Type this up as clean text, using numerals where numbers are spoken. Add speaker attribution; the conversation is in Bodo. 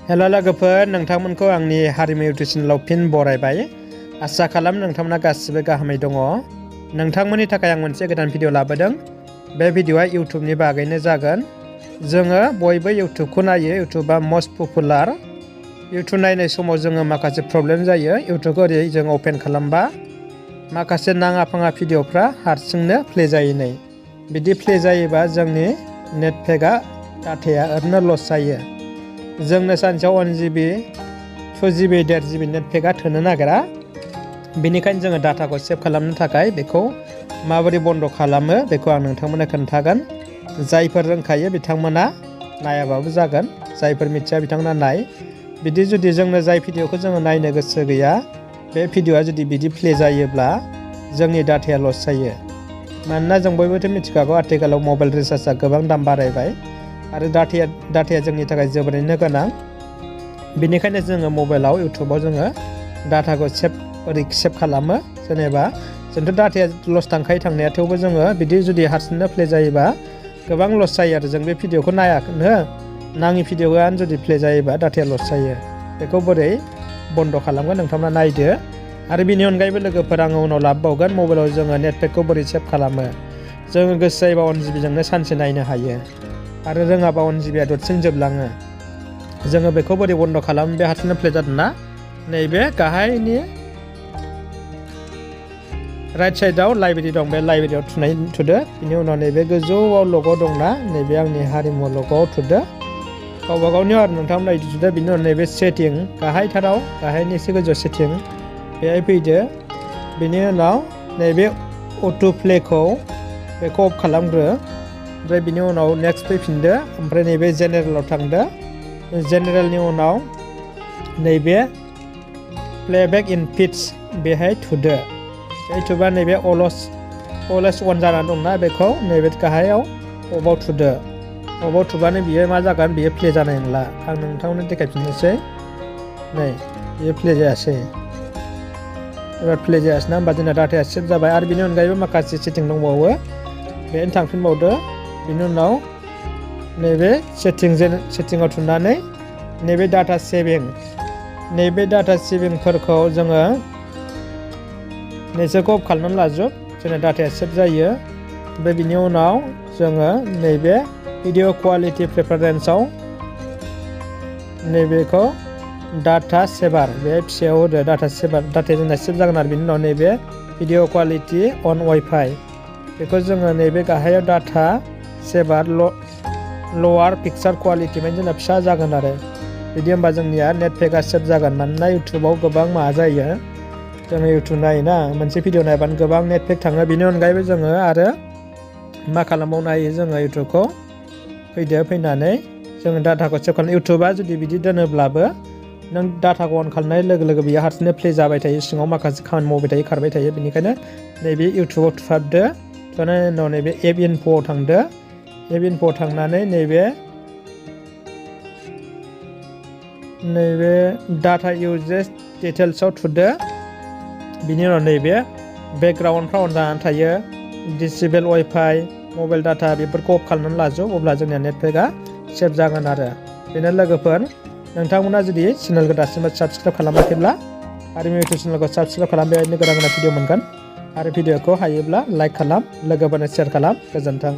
Speaker 1: हेलो लोगोफोर, नोंथांमोनखौ आंनि हारिमु इउटुब चेनेलाव फिन बरायबाय। आसा खालाम नोंथांमोना गासिबो गाहामै दङ। नोंथांमोननि थाखाय आं मोनसे गोदान भिडिअ लाबोदों। बे भिडिअआ इउटुबनि बागैनो जागोन। जोङो बयबो इउटुबखौ नायो। इउटुबा मस्ट पपुलार। इउटुब नायनाय समाव जोङो माखासे प्रब्लेम जायो। इउटुबखौ ओरै जों अपेन खालामबा माखासे नाङा फाङा भिडिअफ्रा हारसिंनो प्ले जायो। नै बिदि प्ले जायोबा जोंनि नेट पेकआ डाटाया ओरैनो लस जायो। जोंनो सानसेयाव 1 GB 2 GB 1.5 GB नेट पेकआ थोनो नागिरा। बेनिखायनो जोङो डाटाखौ सेभ खालामनो थाखाय बेखौ माबोरै बन्द खालामो बेखौ आं नोंथांमोननो खोन्थागोन। जायफोर रोंखायो बिथांमोना नायाबाबो जागोन, जायफोर मिथिया बिथांमोना नाय। बिदि जुदि जोंनो जाय भिडिअखौ जोङो नायनो गोसो गैया, बे भिडिअआ जुदि बिदि प्ले जायोब्ला जोंनि डाटाया लस जायो। मानोना जों बयबोथ' मिथिखागौ आथिखालाव मबाइल रिचार्जआ गोबां दाम बारायबाय आरो डाटाया जोंनि थाखाय जोबोरैनो गोनां। बेनिखायनो जोङो मबाइलाव इउटुबाव जोङो डाटाखौ सेभ खालामो। जेनेबा जोंथ' डाटाया लस थांखायो थांनाया, थेवबो जोङो बिदि जुदि हारसिंनो प्ले जायोबा गोबां लस जायो आरो जों बे भिडिअखौ नायाखैनो, नाङि भिडिअआनो जुदि प्ले जायोबा डाटाया लस जायो। बेखौ बोरै बन्द खालामगोन नोंथांमोना नायदो। आरो बेनि अनगायैबो लोगोफोर आङो उनाव लाबोबावगोन मबाइलाव जोङो नेट पेकखौ बोरै सेभ खालामो। जोङो गोसो जायोबा 1 GB जोंनो सानसे नायनो हायो आरो रोङाबा 1 GB आ दसेनो जोबलाङो। जोङो बेखौ बोरै बन्द खालामो, बे हारसिंनो प्ले जादोंना, नैबे गाहायनि राइट साइडआव लाइब्रेरि दं, बे लाइब्रेरियाव थुदो। बिनि उनाव नैबे गोजौआव लग' दंना, नैबे आंनि हारिमु लग'आव थुदो। गावबा गावनियाव आरो नोंथांमोना बिदि थुदो। बिनि उनाव नैबे सेटिं गाहायथाराव, गाहायनि एसे गोजौ सेटिं, बेहाय फैदो। बिनि उनाव नैबे अट' प्लेखौ बेखौ अफ खालामग्रो। ओमफ्राय बिनि उनाव नेक्स्ट फैफिनदो। ओमफ्राय नैबे जेनेरेलाव थांदो। जेनेरेलनि उनाव नैबे प्लेबेक इन पिट्स बेहाय थुदो। बे थुबा नैबे अलवेज अन जानानै दंना, बेखौ नैबे गाहायाव अफआव थुदो। अफआव थुबानो बियो मा जागोन, बियो प्ले जानाय नंला। आं नोंथांमोननो देखायफिननोसै। नै बियो प्ले जायासै। एबार प्ले जायासै ना, होमबा जोंना डाटाया सेभ जाबाय। आरो बिनि अनगायैबो माखासे सेटिं दंबावो, बेहायनो थांफिनबावदो। बिनि उनाव नैबे सेटिंआव थुनानै नैबे डाटा सेभिं, नैबे डाटा सेभिंफोरखौ जोङो नोंसोरखौ अफ खालामनानै लाजोब, जोंना डाटाया सेभ जायो। ओमफ्राय बिनि उनाव जोङो नैबे भिडिअ क्वालिटि प्रेफारेन्सआव नैबेखौ डाटा सेभार बेहाय फिसायाव होदो। डाटा सेभार, डाटाया जोंना सेभ जागोन आरो बिनि उनाव नैबे भिडिअ क्वालिटि अन वाइफाइ, बेखौ जोङो नैबे गाहायाव data saver lower Pixar quality, माने जोंना फिसा जागोन आरो बिदि। होमबा जोंनिया नेट पेकआ सेभ जागोन। मानोना इउटुबाव गोबां माबा जायो, जोङो इउटुब नायोना, मोनसे भिडिअ नायबानो गोबां नेट पेक थाङो। बेनि अनगायैबो जोङो आरो मा खालामबावनो हायो, जोङो इउटुबखौ फैनानै जोङो डाटाखौ सेभ खालाम। इउटुबा जुदि बिदि दोनोब्लाबो नों डाटाखौ अन खालामनाय लोगो लोगो बियो हारसिंनो प्ले जाबाय थायो, सिङाव माखासे खामानि मावबाय थायो, खारबाय थायो। बेनिखायनो नैबे इउटुबाव थुहाबदो। थुनायनि उनाव नैबे एप इनफ'आव थांदो। एप इनफ'आव थांनानै नैबे डाटा इउजेस डिटेल्सआव थुदो। बिनि उनाव नैबे बेकग्राउन्डफ्राव अन जानानै थायो, डिसेबल वाइफाइ, मबाइल डाटा, बेफोरखौ अफ खालामनानै लाजोब। अब्ला जोंनिया नेट पेकआ सेभ जागोन आरो बेनो लोगोफोर। नोंथांमोना जुदि चेनेलखौ दासिमबो साबस्क्राइब खालामाखैब्ला हारिमु इउटुब चेनेलखौ साबस्क्राइब खालाम, बेबायदिनो गोदान भिडिअ मोनगोन। आरो भिडिअखौ हायोब्ला लाइक खालाम, लोगोफोरनो शेयार खालाम। गोजोन्थों।